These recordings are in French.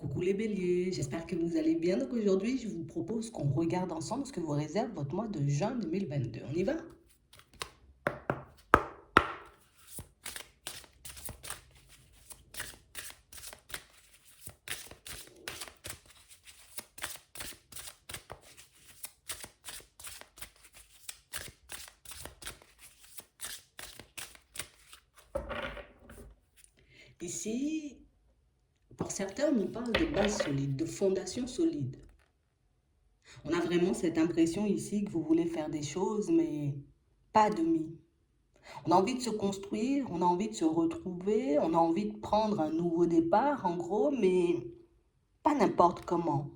Coucou les béliers, j'espère que vous allez bien. Donc aujourd'hui, je vous propose qu'on regarde ensemble ce que vous réserve votre mois de juin 2022. On y va? Ici, pour certains, on nous parle de base solide, de fondation solide. On a vraiment cette impression ici que vous voulez faire des choses, mais pas à demi. On a envie de se construire, on a envie de se retrouver, on a envie de prendre un nouveau départ, en gros, mais pas n'importe comment.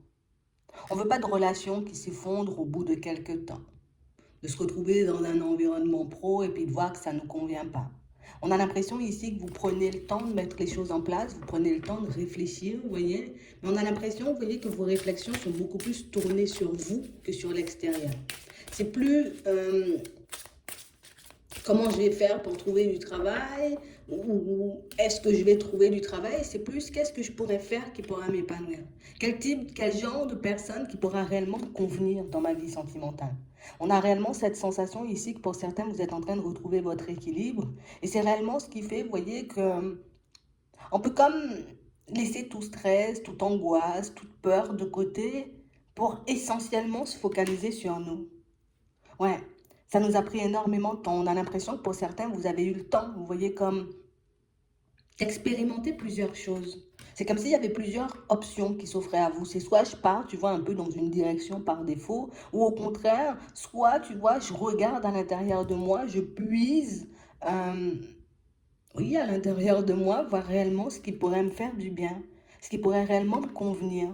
On ne veut pas de relation qui s'effondre au bout de quelques temps. De se retrouver dans un environnement pro et puis de voir que ça ne nous convient pas. On a l'impression ici que vous prenez le temps de mettre les choses en place, vous prenez le temps de réfléchir, vous voyez. Mais on a l'impression, vous voyez, que vos réflexions sont beaucoup plus tournées sur vous que sur l'extérieur. C'est plus comment je vais faire pour trouver du travail ou est-ce que je vais trouver du travail, c'est plus qu'est-ce que je pourrais faire qui pourra m'épanouir. Quel type, quel genre de personne qui pourra réellement convenir dans ma vie sentimentale. On a réellement cette sensation ici que pour certains, vous êtes en train de retrouver votre équilibre. Et c'est réellement ce qui fait, vous voyez, que on peut comme laisser tout stress, toute angoisse, toute peur de côté pour essentiellement se focaliser sur nous. Ouais, ça nous a pris énormément de temps. On a l'impression que pour certains, vous avez eu le temps, vous voyez, comme d'expérimenter plusieurs choses. C'est comme s'il y avait plusieurs options qui s'offraient à vous. C'est soit je pars, tu vois, un peu dans une direction par défaut, ou au contraire, soit, tu vois, je regarde à l'intérieur de moi, je puise, euh, oui, à l'intérieur de moi, voir réellement ce qui pourrait me faire du bien, ce qui pourrait réellement me convenir.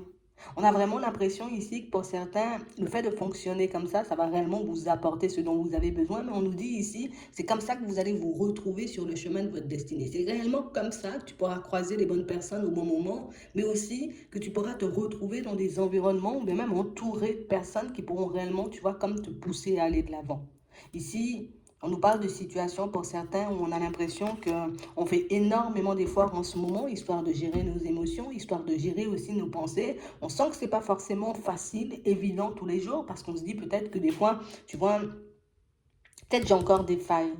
On a vraiment l'impression ici que pour certains, le fait de fonctionner comme ça va réellement vous apporter ce dont vous avez besoin. Mais on nous dit ici, c'est comme ça que vous allez vous retrouver sur le chemin de votre destinée. C'est réellement comme ça que tu pourras croiser les bonnes personnes au bon moment, mais aussi que tu pourras te retrouver dans des environnements ou même entouré de personnes qui pourront réellement, tu vois, comme te pousser à aller de l'avant. Ici, on nous parle de situations pour certains où on a l'impression qu'on fait énormément d'efforts en ce moment, histoire de gérer nos émotions, histoire de gérer aussi nos pensées. On sent que ce n'est pas forcément facile, évident tous les jours, parce qu'on se dit peut-être que des fois, tu vois, peut-être j'ai encore des failles.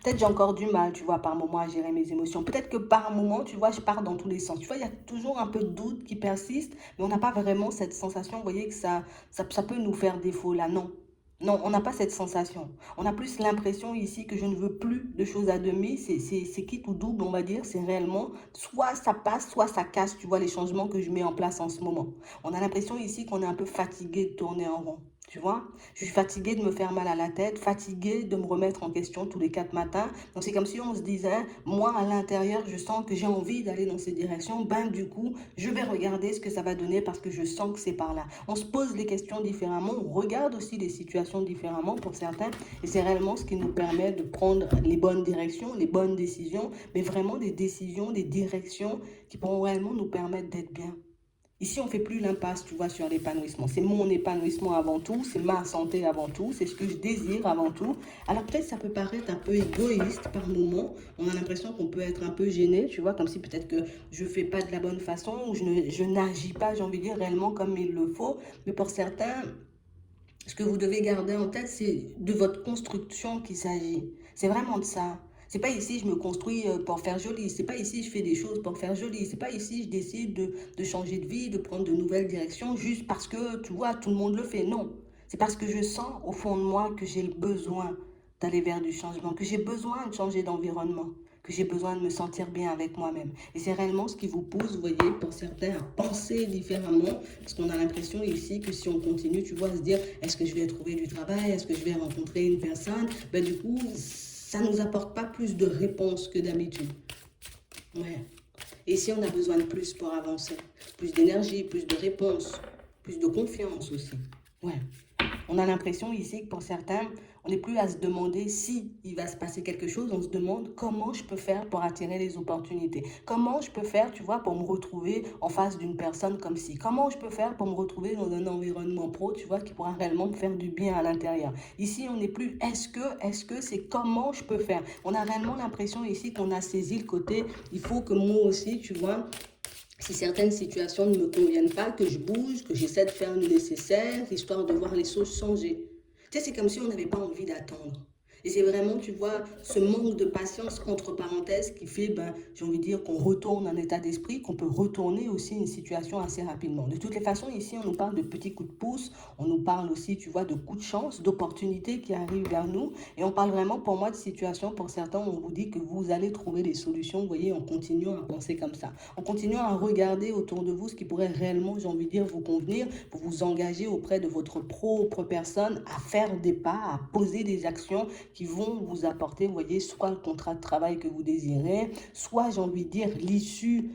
Peut-être j'ai encore du mal, tu vois, par moment à gérer mes émotions. Peut-être que par moment, tu vois, je pars dans tous les sens. Tu vois, il y a toujours un peu de doute qui persiste, mais on n'a pas vraiment cette sensation, vous voyez, que ça peut nous faire défaut là. Non. Non, on n'a pas cette sensation. On a plus l'impression ici que je ne veux plus de choses à demi. C'est quitte ou double, on va dire. C'est réellement, soit ça passe, soit ça casse, tu vois, les changements que je mets en place en ce moment. On a l'impression ici qu'on est un peu fatigué de tourner en rond. Tu vois, je suis fatiguée de me faire mal à la tête, fatiguée de me remettre en question tous les 4 matins. Donc, c'est comme si on se disait, moi, à l'intérieur, je sens que j'ai envie d'aller dans ces directions. Ben, du coup, je vais regarder ce que ça va donner parce que je sens que c'est par là. On se pose les questions différemment, on regarde aussi les situations différemment pour certains. Et c'est réellement ce qui nous permet de prendre les bonnes directions, les bonnes décisions, mais vraiment des décisions, des directions qui pourront réellement nous permettre d'être bien. Ici, on ne fait plus l'impasse, tu vois, sur l'épanouissement. C'est mon épanouissement avant tout, c'est ma santé avant tout, c'est ce que je désire avant tout. Alors peut-être ça peut paraître un peu égoïste par moment. On a l'impression qu'on peut être un peu gêné, tu vois, comme si peut-être que je ne fais pas de la bonne façon ou je n'agis pas, j'ai envie de dire, réellement comme il le faut. Mais pour certains, ce que vous devez garder en tête, c'est de votre construction qu'il s'agit. C'est vraiment de ça. C'est pas ici je me construis pour faire joli. C'est pas ici je fais des choses pour faire joli. C'est pas ici je décide de changer de vie, de prendre de nouvelles directions juste parce que tu vois tout le monde le fait. Non, c'est parce que je sens au fond de moi que j'ai le besoin d'aller vers du changement, que j'ai besoin de changer d'environnement, que j'ai besoin de me sentir bien avec moi-même. Et c'est réellement ce qui vous pousse, vous voyez, pour certains, à penser différemment, parce qu'on a l'impression ici que si on continue, tu vois, à se dire, est-ce que je vais trouver du travail, est-ce que je vais rencontrer une personne, ben du coup, ça ne nous apporte pas plus de réponses que d'habitude. Ouais. Et si on a besoin de plus pour avancer, plus d'énergie, plus de réponses, plus de confiance aussi. Ouais. On a l'impression ici que pour certains, on n'est plus à se demander si il va se passer quelque chose, on se demande comment je peux faire pour attirer les opportunités. Comment je peux faire, tu vois, pour me retrouver en face d'une personne comme ci. Comment je peux faire pour me retrouver dans un environnement pro, tu vois, qui pourra réellement me faire du bien à l'intérieur. Ici, on n'est plus est-ce que, c'est comment je peux faire. On a réellement l'impression ici qu'on a saisi le côté, il faut que moi aussi, tu vois, Si certaines situations ne me conviennent pas, que je bouge, que j'essaie de faire le nécessaire, histoire de voir les choses changer. Tu sais, c'est comme si on n'avait pas envie d'attendre. Et c'est vraiment, tu vois, ce manque de patience, entre parenthèses, qui fait, ben, j'ai envie de dire, qu'on retourne en état d'esprit, qu'on peut retourner aussi une situation assez rapidement. De toutes les façons, ici, on nous parle de petits coups de pouce, on nous parle aussi, tu vois, de coups de chance, d'opportunités qui arrivent vers nous. Et on parle vraiment, pour moi, de situations, pour certains, on vous dit que vous allez trouver des solutions, vous voyez, en continuant à penser comme ça. En continuant à regarder autour de vous ce qui pourrait réellement, j'ai envie de dire, vous convenir, pour vous engager auprès de votre propre personne à faire des pas, à poser des actions qui vont vous apporter, vous voyez, soit le contrat de travail que vous désirez, soit, j'ai envie de dire, l'issue,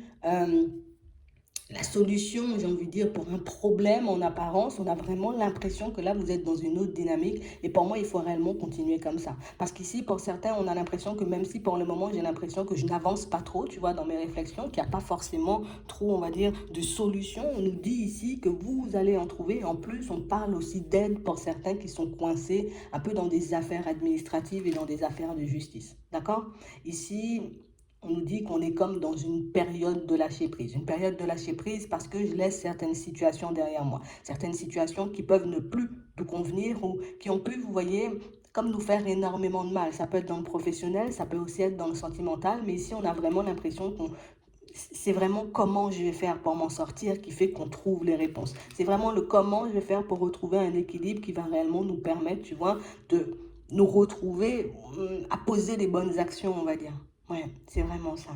la solution, j'ai envie de dire, pour un problème en apparence. On a vraiment l'impression que là, vous êtes dans une autre dynamique. Et pour moi, il faut réellement continuer comme ça. Parce qu'ici, pour certains, on a l'impression que même si pour le moment, j'ai l'impression que je n'avance pas trop, tu vois, dans mes réflexions, qu'il n'y a pas forcément trop, on va dire, de solutions. On nous dit ici que vous allez en trouver. En plus, on parle aussi d'aide pour certains qui sont coincés un peu dans des affaires administratives et dans des affaires de justice. D'accord? Ici, on nous dit qu'on est comme dans une période de lâcher prise. Une période de lâcher prise parce que je laisse certaines situations derrière moi. Certaines situations qui peuvent ne plus nous convenir ou qui ont pu, vous voyez, comme nous faire énormément de mal. Ça peut être dans le professionnel, ça peut aussi être dans le sentimental, mais ici on a vraiment l'impression qu'on c'est vraiment comment je vais faire pour m'en sortir qui fait qu'on trouve les réponses. C'est vraiment le comment je vais faire pour retrouver un équilibre qui va réellement nous permettre, tu vois, de nous retrouver à poser les bonnes actions, on va dire. Ouais, c'est vraiment ça.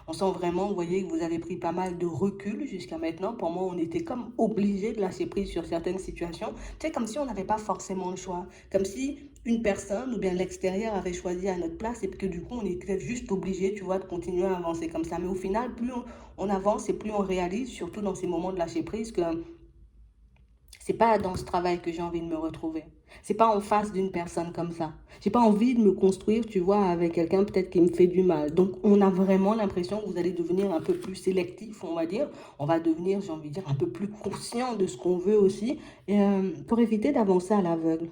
On sent vraiment, vous voyez, que vous avez pris pas mal de recul jusqu'à maintenant. Pour moi, on était comme obligé de lâcher prise sur certaines situations. C'est comme si on n'avait pas forcément le choix. Comme si une personne ou bien l'extérieur avait choisi à notre place et que du coup, on était juste obligé, tu vois, de continuer à avancer comme ça. Mais au final, plus on avance et plus on réalise, surtout dans ces moments de lâcher prise, que c'est pas dans ce travail que j'ai envie de me retrouver. C'est pas en face d'une personne comme ça. J'ai pas envie de me construire, tu vois, avec quelqu'un peut-être qui me fait du mal. Donc, on a vraiment l'impression que vous allez devenir un peu plus sélectif, on va dire. On va devenir, j'ai envie de dire, un peu plus conscient de ce qu'on veut aussi, pour éviter d'avancer à l'aveugle.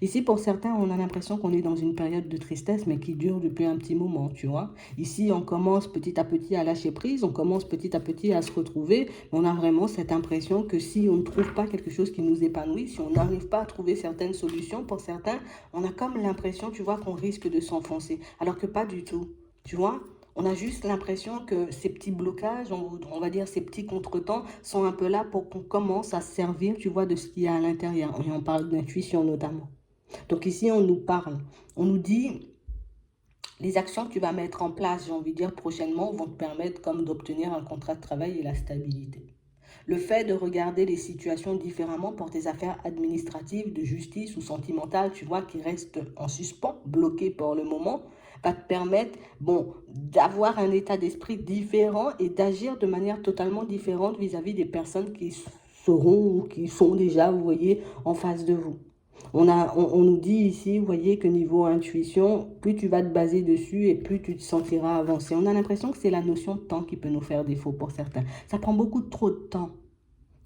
Ici, pour certains, on a l'impression qu'on est dans une période de tristesse, mais qui dure depuis un petit moment, tu vois. Ici, on commence petit à petit à lâcher prise, on commence petit à petit à se retrouver. On a vraiment cette impression que si on ne trouve pas quelque chose qui nous épanouit, si on n'arrive pas à trouver certaines solutions, pour certains, on a comme l'impression, tu vois, qu'on risque de s'enfoncer. Alors que pas du tout, tu vois. On a juste l'impression que ces petits blocages, on va dire ces petits contretemps, sont un peu là pour qu'on commence à se servir, tu vois, de ce qu'il y a à l'intérieur. Et on parle d'intuition notamment. Donc ici, on nous parle, on nous dit, les actions que tu vas mettre en place, j'ai envie de dire prochainement, vont te permettre comme d'obtenir un contrat de travail et la stabilité. Le fait de regarder les situations différemment pour tes affaires administratives, de justice ou sentimentales, tu vois, qui restent en suspens, bloquées pour le moment, va te permettre, bon, d'avoir un état d'esprit différent et d'agir de manière totalement différente vis-à-vis des personnes qui seront ou qui sont déjà, vous voyez, en face de vous. On nous dit ici, vous voyez, que niveau intuition, plus tu vas te baser dessus et plus tu te sentiras avancer. On a l'impression que c'est la notion de temps qui peut nous faire défaut pour certains. Ça prend beaucoup trop de temps.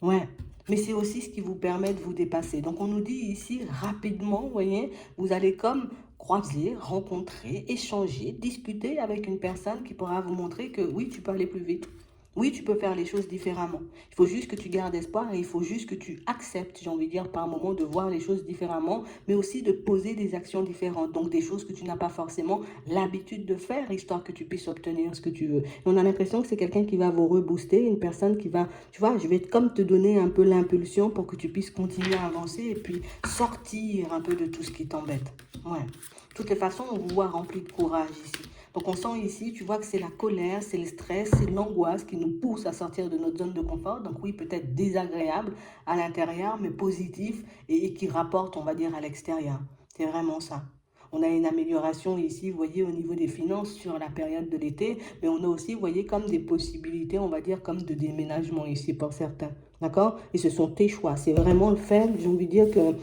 Ouais. Mais c'est aussi ce qui vous permet de vous dépasser. Donc on nous dit ici, rapidement, vous voyez, vous allez comme croiser, rencontrer, échanger, discuter avec une personne qui pourra vous montrer que oui, tu peux aller plus vite. Oui, tu peux faire les choses différemment. Il faut juste que tu gardes espoir et il faut juste que tu acceptes, j'ai envie de dire, par moment de voir les choses différemment, mais aussi de poser des actions différentes. Donc des choses que tu n'as pas forcément l'habitude de faire, histoire que tu puisses obtenir ce que tu veux. Et on a l'impression que c'est quelqu'un qui va vous rebooster, une personne qui va, tu vois, je vais comme te donner un peu l'impulsion pour que tu puisses continuer à avancer et puis sortir un peu de tout ce qui t'embête. Ouais. De toutes les façons, on vous voit rempli de courage ici. Donc on sent ici, tu vois que c'est la colère, c'est le stress, c'est l'angoisse qui nous pousse à sortir de notre zone de confort. Donc oui, peut-être désagréable à l'intérieur, mais positif et qui rapporte, on va dire, à l'extérieur. C'est vraiment ça. On a une amélioration ici, vous voyez, au niveau des finances sur la période de l'été, mais on a aussi, vous voyez, comme des possibilités, on va dire, comme de déménagement ici pour certains. D'accord? Et ce sont tes choix. C'est vraiment le fait, j'ai envie de dire que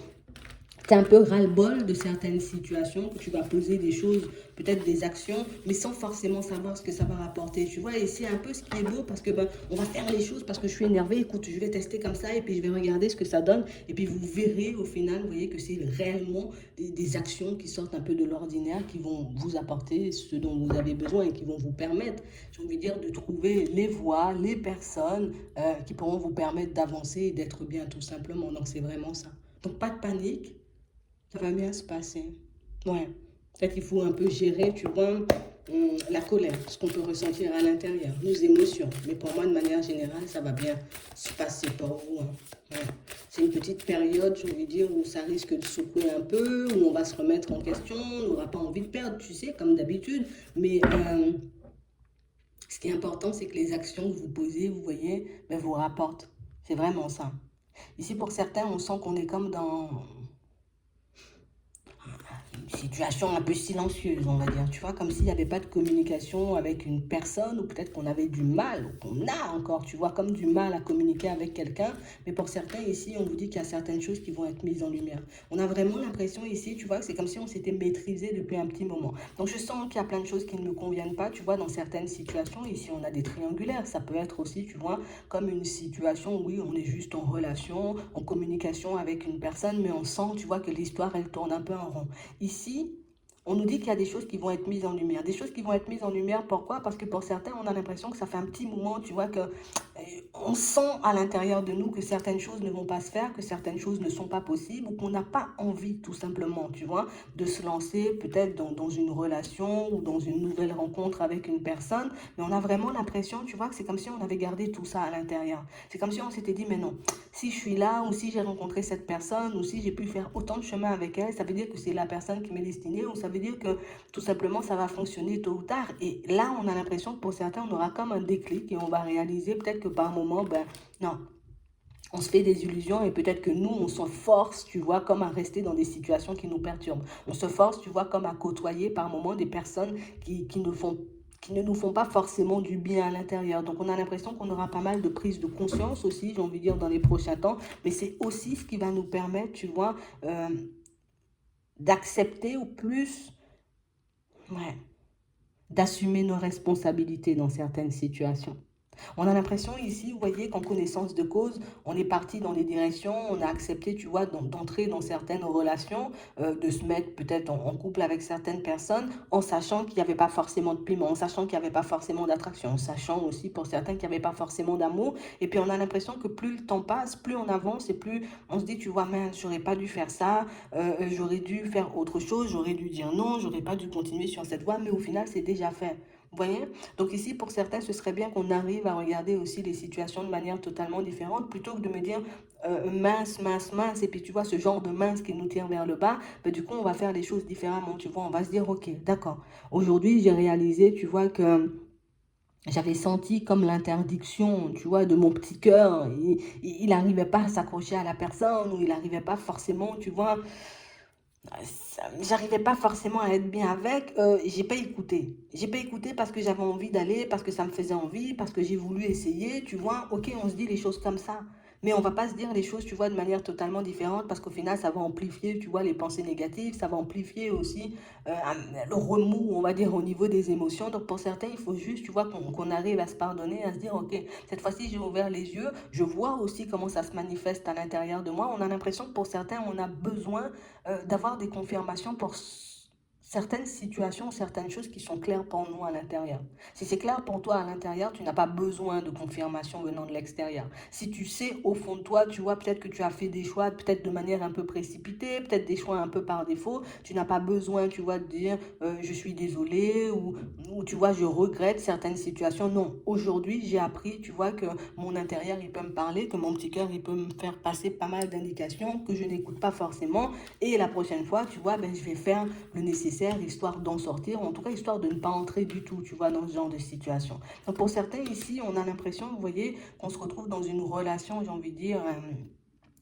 Tu es un peu ras-le-bol de certaines situations, que tu vas poser des choses, peut-être des actions, mais sans forcément savoir ce que ça va rapporter. Tu vois, et c'est un peu ce qui est beau parce que ben, on va faire les choses parce que je suis énervée. Écoute, je vais tester comme ça et puis je vais regarder ce que ça donne. Et puis vous verrez au final, vous voyez que c'est réellement des actions qui sortent un peu de l'ordinaire, qui vont vous apporter ce dont vous avez besoin et qui vont vous permettre, j'ai envie de dire, de trouver les voies, les personnes qui pourront vous permettre d'avancer et d'être bien tout simplement. Donc c'est vraiment ça. Donc pas de panique. Ça va bien se passer. Ouais. Peut-être qu'il faut un peu gérer, tu vois, la colère, ce qu'on peut ressentir à l'intérieur, nos émotions. Mais pour moi, de manière générale, ça va bien se passer pour vous. Hein. Ouais. C'est une petite période, j'ai envie de dire, où ça risque de secouer un peu, où on va se remettre en question, on n'aura pas envie de perdre, tu sais, comme d'habitude. Mais ce qui est important, c'est que les actions que vous posez, vous voyez, ben, vous rapportent. C'est vraiment ça. Ici, pour certains, on sent qu'on est comme dans une situation un peu silencieuse, on va dire, tu vois, comme s'il n'y avait pas de communication avec une personne, ou peut-être qu'on avait du mal, ou qu'on a encore, tu vois, comme du mal à communiquer avec quelqu'un. Mais pour certains ici, on vous dit qu'il y a certaines choses qui vont être mises en lumière. On a vraiment l'impression ici, tu vois, que c'est comme si on s'était maîtrisé depuis un petit moment. Donc je sens qu'il y a plein de choses qui ne me conviennent pas, tu vois, dans certaines situations. Ici, on a des triangulaires. Ça peut être aussi, tu vois, comme une situation où oui, on est juste en relation, en communication avec une personne, mais on sent, tu vois, que l'histoire, elle tourne un peu en rond. Ici, on nous dit qu'il y a des choses qui vont être mises en lumière. Des choses qui vont être mises en lumière, pourquoi? Parce que pour certains, on a l'impression que ça fait un petit moment, tu vois, que on sent à l'intérieur de nous que certaines choses ne vont pas se faire, que certaines choses ne sont pas possibles, ou qu'on n'a pas envie, tout simplement, tu vois, de se lancer peut-être dans une relation ou dans une nouvelle rencontre avec une personne. Mais on a vraiment l'impression, tu vois, que c'est comme si on avait gardé tout ça à l'intérieur. C'est comme si on s'était dit, mais non, si je suis là, ou si j'ai rencontré cette personne, ou si j'ai pu faire autant de chemin avec elle, ça veut dire que c'est la personne qui m'est destinée, ou ça veut dire que tout simplement ça va fonctionner tôt ou tard. Et là, on a l'impression que pour certains, on aura comme un déclic et on va réaliser peut-être que par moment, ben non, on se fait des illusions et peut-être que nous, on se force, tu vois, comme à rester dans des situations qui nous perturbent. On se force, tu vois, comme à côtoyer par moments des personnes qui ne nous font pas forcément du bien à l'intérieur. Donc on a l'impression qu'on aura pas mal de prise de conscience aussi, j'ai envie de dire, dans les prochains temps. Mais c'est aussi ce qui va nous permettre, tu vois, d'accepter ou plus, ouais, d'assumer nos responsabilités dans certaines situations. On a l'impression ici, vous voyez, qu'en connaissance de cause, on est parti dans les directions, on a accepté, tu vois, d'entrer dans certaines relations, de se mettre peut-être en couple avec certaines personnes, en sachant qu'il n'y avait pas forcément de piment, en sachant qu'il n'y avait pas forcément d'attraction, en sachant aussi pour certains qu'il n'y avait pas forcément d'amour. Et puis on a l'impression que plus le temps passe, plus on avance et plus on se dit, tu vois, mince, j'aurais pas dû faire ça, j'aurais dû faire autre chose, j'aurais dû dire non, j'aurais pas dû continuer sur cette voie, mais au final, c'est déjà fait. Vous voyez? Donc ici, pour certains, ce serait bien qu'on arrive à regarder aussi les situations de manière totalement différente, plutôt que de me dire mince, mince, mince, et puis tu vois, ce genre de mince qui nous tire vers le bas, ben, du coup, on va faire les choses différemment, tu vois, on va se dire, ok, d'accord, aujourd'hui, j'ai réalisé, tu vois, que j'avais senti comme l'interdiction, tu vois, de mon petit cœur. Il n'arrivait pas à s'accrocher à la personne, ou il n'arrivait pas forcément, tu vois, j'arrivais pas forcément à être bien avec, j'ai pas écouté. J'ai pas écouté parce que j'avais envie d'aller, parce que ça me faisait envie, parce que j'ai voulu essayer, tu vois. Ok, on se dit les choses comme ça. Mais on va pas se dire les choses, tu vois, de manière totalement différente parce qu'au final, ça va amplifier, tu vois, les pensées négatives, ça va amplifier aussi le remous, on va dire, au niveau des émotions. Donc pour certains, il faut juste, tu vois, qu'on arrive à se pardonner, à se dire, ok, cette fois-ci, j'ai ouvert les yeux, je vois aussi comment ça se manifeste à l'intérieur de moi. On a l'impression que pour certains, on a besoin d'avoir des confirmations pour certaines situations, certaines choses qui sont claires pour nous à l'intérieur. Si c'est clair pour toi à l'intérieur, tu n'as pas besoin de confirmation venant de l'extérieur. Si tu sais au fond de toi, tu vois, peut-être que tu as fait des choix, peut-être de manière un peu précipitée, peut-être des choix un peu par défaut, tu n'as pas besoin, tu vois, de dire je suis désolé ou tu vois, je regrette certaines situations. Non, aujourd'hui, j'ai appris, tu vois, que mon intérieur, il peut me parler, que mon petit cœur, il peut me faire passer pas mal d'indications que je n'écoute pas forcément. Et la prochaine fois, tu vois, ben, je vais faire le nécessaire histoire d'en sortir, ou en tout cas histoire de ne pas entrer du tout, tu vois, dans ce genre de situation. Donc pour certains ici, on a l'impression, vous voyez, qu'on se retrouve dans une relation, j'ai envie de dire,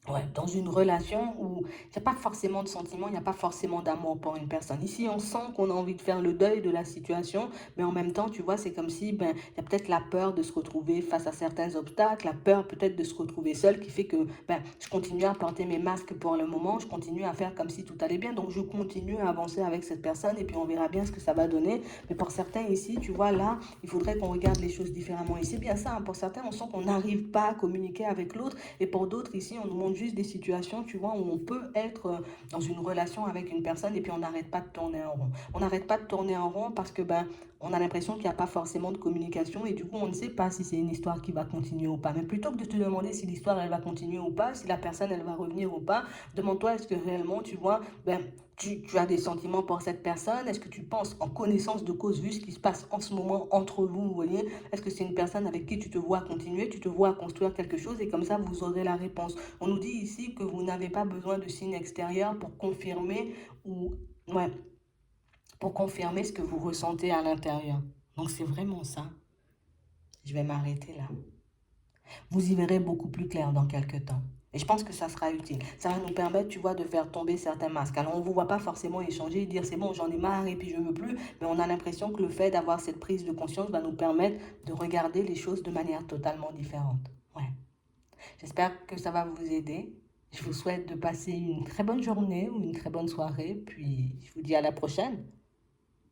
Ouais, dans une relation où il n'y a pas forcément de sentiment, il n'y a pas forcément d'amour pour une personne. Ici, on sent qu'on a envie de faire le deuil de la situation, mais en même temps, tu vois, c'est comme si, ben, il y a peut-être la peur de se retrouver face à certains obstacles, la peur peut-être de se retrouver seul, qui fait que, ben, je continue à porter mes masques pour le moment, je continue à faire comme si tout allait bien, donc je continue à avancer avec cette personne, et puis on verra bien ce que ça va donner. Mais pour certains ici, tu vois, là, il faudrait qu'on regarde les choses différemment. Et c'est bien ça, hein, pour certains, on sent qu'on n'arrive pas à communiquer avec l'autre, et pour d'autres, ici, on nous montre juste des situations, tu vois, où on peut être dans une relation avec une personne et puis on n'arrête pas de tourner en rond. On n'arrête pas de tourner en rond parce que, ben, on a l'impression qu'il n'y a pas forcément de communication et du coup, on ne sait pas si c'est une histoire qui va continuer ou pas. Mais plutôt que de te demander si l'histoire, elle va continuer ou pas, si la personne, elle va revenir ou pas, demande-toi, est-ce que réellement, tu vois, ben, tu as des sentiments pour cette personne? Est-ce que tu penses en connaissance de cause vu ce qui se passe en ce moment entre vous, vous voyez? Est-ce que c'est une personne avec qui tu te vois continuer, tu te vois construire quelque chose et comme ça, vous aurez la réponse. On nous dit ici que vous n'avez pas besoin de signes extérieurs pour confirmer ou ouais, pour confirmer ce que vous ressentez à l'intérieur. Donc c'est vraiment ça. Je vais m'arrêter là. Vous y verrez beaucoup plus clair dans quelques temps. Et je pense que ça sera utile. Ça va nous permettre, tu vois, de faire tomber certains masques. Alors, on ne vous voit pas forcément échanger et dire c'est bon, j'en ai marre et puis je ne veux plus. Mais on a l'impression que le fait d'avoir cette prise de conscience va nous permettre de regarder les choses de manière totalement différente. Ouais. J'espère que ça va vous aider. Je vous souhaite de passer une très bonne journée ou une très bonne soirée. Puis, je vous dis à la prochaine.